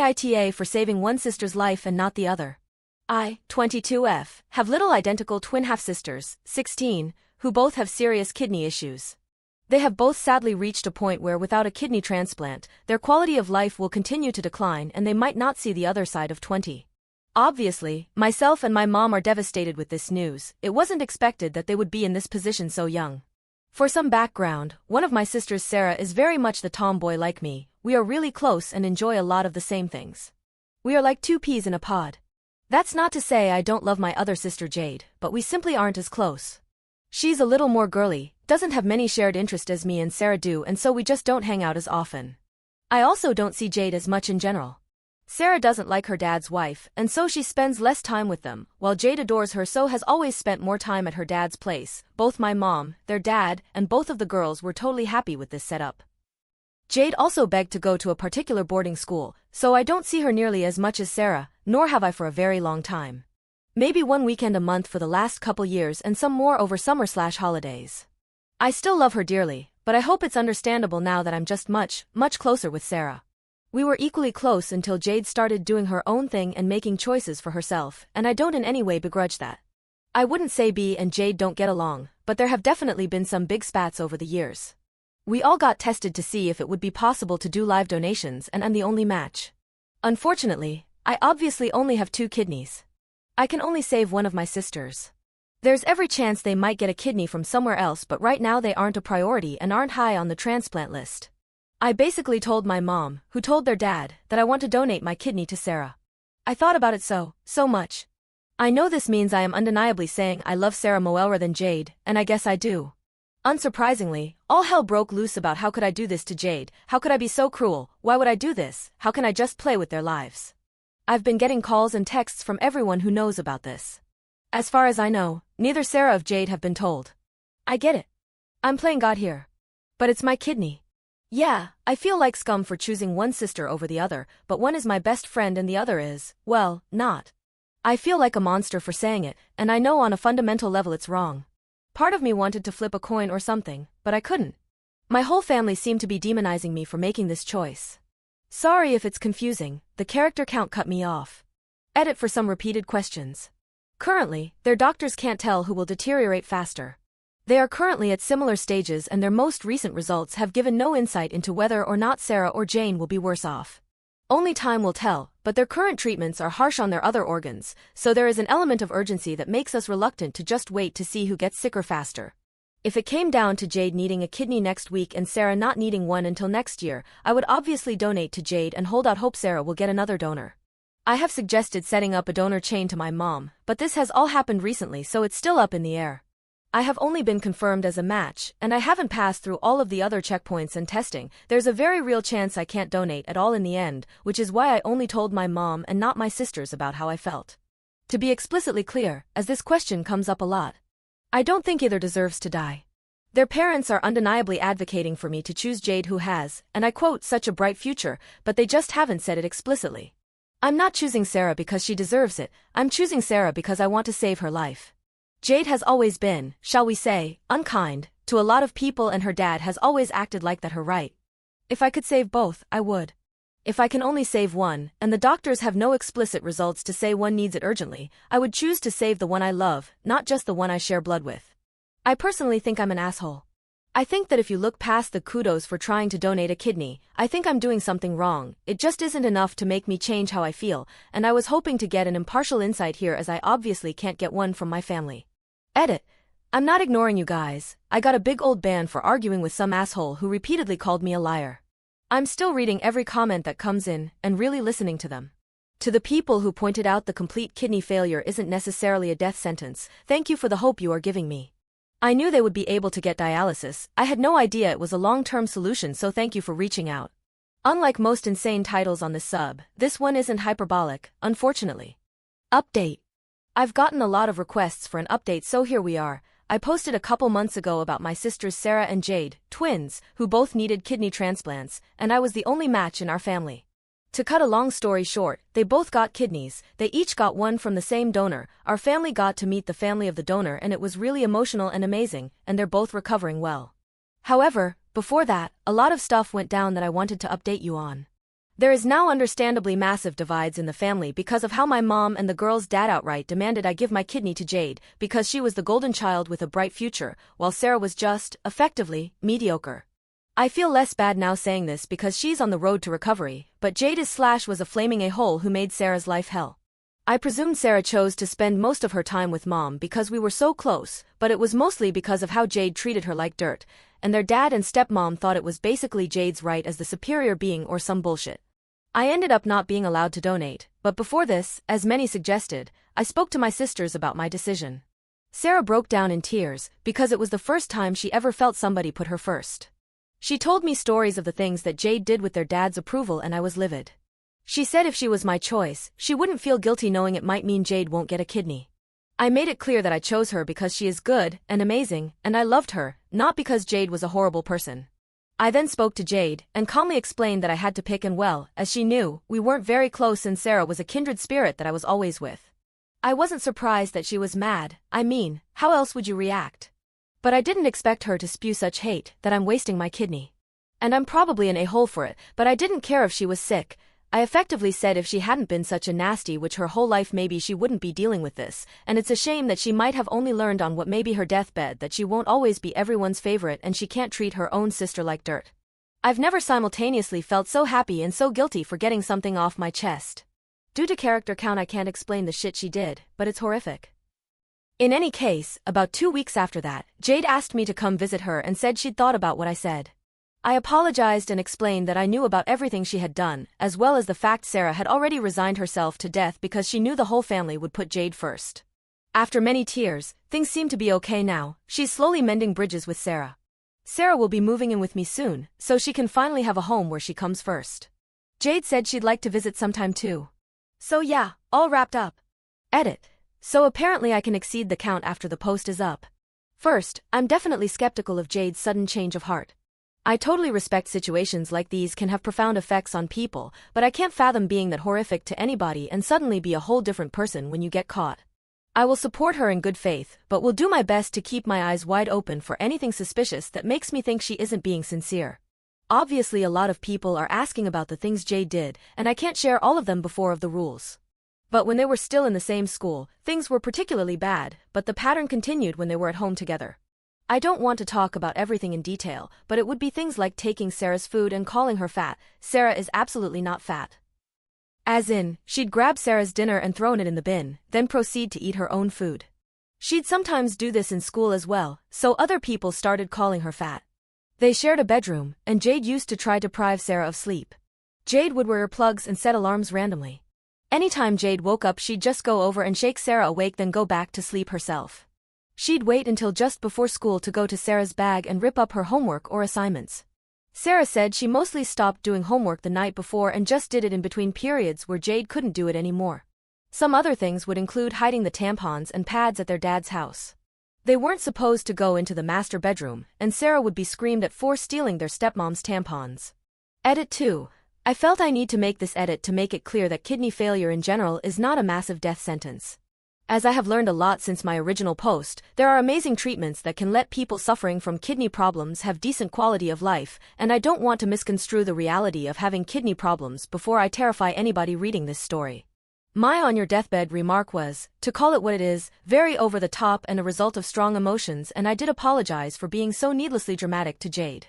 AITA for saving one sister's life and not the other. I, 22F, have little identical twin half-sisters, 16, who both have serious kidney issues. They have both sadly reached a point where without a kidney transplant, their quality of life will continue to decline and they might not see the other side of 20. Obviously, myself and my mom are devastated with this news. It wasn't expected that they would be in this position so young. For some background, one of my sisters, Sarah, is very much the tomboy like me. We are really close and enjoy a lot of the same things. We are like two peas in a pod. That's not to say I don't love my other sister Jade, but we simply aren't as close. She's a little more girly, doesn't have many shared interests as me and Sarah do, and so we just don't hang out as often. I also don't see Jade as much in general. Sarah doesn't like her dad's wife, and so she spends less time with them, while Jade adores her, so has always spent more time at her dad's place. Both my mom, their dad, and both of the girls were totally happy with this setup. Jade also begged to go to a particular boarding school, so I don't see her nearly as much as Sarah, nor have I for a very long time. Maybe one weekend a month for the last couple years and some more over summer/holidays. I still love her dearly, but I hope it's understandable now that I'm just much closer with Sarah. We were equally close until Jade started doing her own thing and making choices for herself, and I don't in any way begrudge that. I wouldn't say B and Jade don't get along, but there have definitely been some big spats over the years. We all got tested to see if it would be possible to do live donations, and I'm the only match. Unfortunately, I obviously only have 2 kidneys. I can only save one of my sisters. There's every chance they might get a kidney from somewhere else, but right now they aren't a priority and aren't high on the transplant list. I basically told my mom, who told their dad, that I want to donate my kidney to Sarah. I thought about it so much. I know this means I am undeniably saying I love Sarah more than Jade, and I guess I do. Unsurprisingly, all hell broke loose about how could I do this to Jade, how could I be so cruel, why would I do this, how can I just play with their lives? I've been getting calls and texts from everyone who knows about this. As far as I know, neither Sarah or Jade have been told. I get it. I'm playing God here. But it's my kidney. Yeah, I feel like scum for choosing one sister over the other, but one is my best friend and the other is, well, not. I feel like a monster for saying it, and I know on a fundamental level it's wrong. Part of me wanted to flip a coin or something, but I couldn't. My whole family seemed to be demonizing me for making this choice. Sorry if it's confusing, the character count cut me off. Edit for some repeated questions. Currently, their doctors can't tell who will deteriorate faster. They are currently at similar stages and their most recent results have given no insight into whether or not Sarah or Jane will be worse off. Only time will tell, but their current treatments are harsh on their other organs, so there is an element of urgency that makes us reluctant to just wait to see who gets sicker faster. If it came down to Jade needing a kidney next week and Sarah not needing one until next year, I would obviously donate to Jade and hold out hope Sarah will get another donor. I have suggested setting up a donor chain to my mom, but this has all happened recently, so it's still up in the air. I have only been confirmed as a match, and I haven't passed through all of the other checkpoints and testing. There's a very real chance I can't donate at all in the end, which is why I only told my mom and not my sisters about how I felt. To be explicitly clear, as this question comes up a lot, I don't think either deserves to die. Their parents are undeniably advocating for me to choose Jade, who has, and I quote, such a bright future, but they just haven't said it explicitly. I'm not choosing Sarah because she deserves it, I'm choosing Sarah because I want to save her life. Jade has always been, shall we say, unkind to a lot of people, and her dad has always acted like that her right. If I could save both, I would. If I can only save one, and the doctors have no explicit results to say one needs it urgently, I would choose to save the one I love, not just the one I share blood with. I personally think I'm an asshole. I think that if you look past the kudos for trying to donate a kidney, I think I'm doing something wrong. It just isn't enough to make me change how I feel, and I was hoping to get an impartial insight here as I obviously can't get one from my family. Edit. I'm not ignoring you guys. I got a big old ban for arguing with some asshole who repeatedly called me a liar. I'm still reading every comment that comes in, and really listening to them. To the people who pointed out the complete kidney failure isn't necessarily a death sentence, thank you for the hope you are giving me. I knew they would be able to get dialysis, I had no idea it was a long-term solution, so thank you for reaching out. Unlike most insane titles on this sub, this one isn't hyperbolic, unfortunately. Update. I've gotten a lot of requests for an update, so here we are. I posted a couple months ago about my sisters Sarah and Jade, twins, who both needed kidney transplants, and I was the only match in our family. To cut a long story short, they both got kidneys, they each got one from the same donor, our family got to meet the family of the donor and it was really emotional and amazing, and they're both recovering well. However, before that, a lot of stuff went down that I wanted to update you on. There is now understandably massive divides in the family because of how my mom and the girl's dad outright demanded I give my kidney to Jade because she was the golden child with a bright future, while Sarah was just, effectively, mediocre. I feel less bad now saying this because she's on the road to recovery, but Jade was a flaming a-hole who made Sarah's life hell. I presumed Sarah chose to spend most of her time with mom because we were so close, but it was mostly because of how Jade treated her like dirt, and their dad and stepmom thought it was basically Jade's right as the superior being or some bullshit. I ended up not being allowed to donate, but before this, as many suggested, I spoke to my sisters about my decision. Sarah broke down in tears because it was the first time she ever felt somebody put her first. She told me stories of the things that Jade did with their dad's approval and I was livid. She said if she was my choice, she wouldn't feel guilty knowing it might mean Jade won't get a kidney. I made it clear that I chose her because she is good and amazing, and I loved her, not because Jade was a horrible person. I then spoke to Jade and calmly explained that I had to pick, and well, as she knew, we weren't very close and Sarah was a kindred spirit that I was always with. I wasn't surprised that she was mad. I mean, how else would you react? But I didn't expect her to spew such hate that I'm wasting my kidney. And I'm probably an a-hole for it, but I didn't care if she was sick. I effectively said if she hadn't been such a nasty witch her whole life maybe she wouldn't be dealing with this, and it's a shame that she might have only learned on what may be her deathbed that she won't always be everyone's favorite and she can't treat her own sister like dirt. I've never simultaneously felt so happy and so guilty for getting something off my chest. Due to character count I can't explain the shit she did, but it's horrific. In any case, about 2 weeks after that, Jade asked me to come visit her and said she'd thought about what I said. I apologized and explained that I knew about everything she had done, as well as the fact Sarah had already resigned herself to death because she knew the whole family would put Jade first. After many tears, things seem to be okay now. She's slowly mending bridges with Sarah. Sarah will be moving in with me soon, so she can finally have a home where she comes first. Jade said she'd like to visit sometime too. So yeah, all wrapped up. Edit. So apparently I can exceed the count after the post is up. First, I'm definitely skeptical of Jade's sudden change of heart. I totally respect situations like these can have profound effects on people, but I can't fathom being that horrific to anybody and suddenly be a whole different person when you get caught. I will support her in good faith, but will do my best to keep my eyes wide open for anything suspicious that makes me think she isn't being sincere. Obviously a lot of people are asking about the things Jade did, and I can't share all of them before of the rules. But when they were still in the same school, things were particularly bad, but the pattern continued when they were at home together. I don't want to talk about everything in detail, but it would be things like taking Sarah's food and calling her fat. Sarah is absolutely not fat. As in, she'd grab Sarah's dinner and thrown it in the bin, then proceed to eat her own food. She'd sometimes do this in school as well, so other people started calling her fat. They shared a bedroom, and Jade used to try to deprive Sarah of sleep. Jade would wear earplugs and set alarms randomly. Anytime Jade woke up she'd just go over and shake Sarah awake then go back to sleep herself. She'd wait until just before school to go to Sarah's bag and rip up her homework or assignments. Sarah said she mostly stopped doing homework the night before and just did it in between periods where Jade couldn't do it anymore. Some other things would include hiding the tampons and pads at their dad's house. They weren't supposed to go into the master bedroom, and Sarah would be screamed at for stealing their stepmom's tampons. Edit 2. I felt I need to make this edit to make it clear that kidney failure in general is not a massive death sentence. As I have learned a lot since my original post, there are amazing treatments that can let people suffering from kidney problems have decent quality of life, and I don't want to misconstrue the reality of having kidney problems before I terrify anybody reading this story. My on your deathbed remark was, to call it what it is, very over the top and a result of strong emotions, and I did apologize for being so needlessly dramatic to Jade.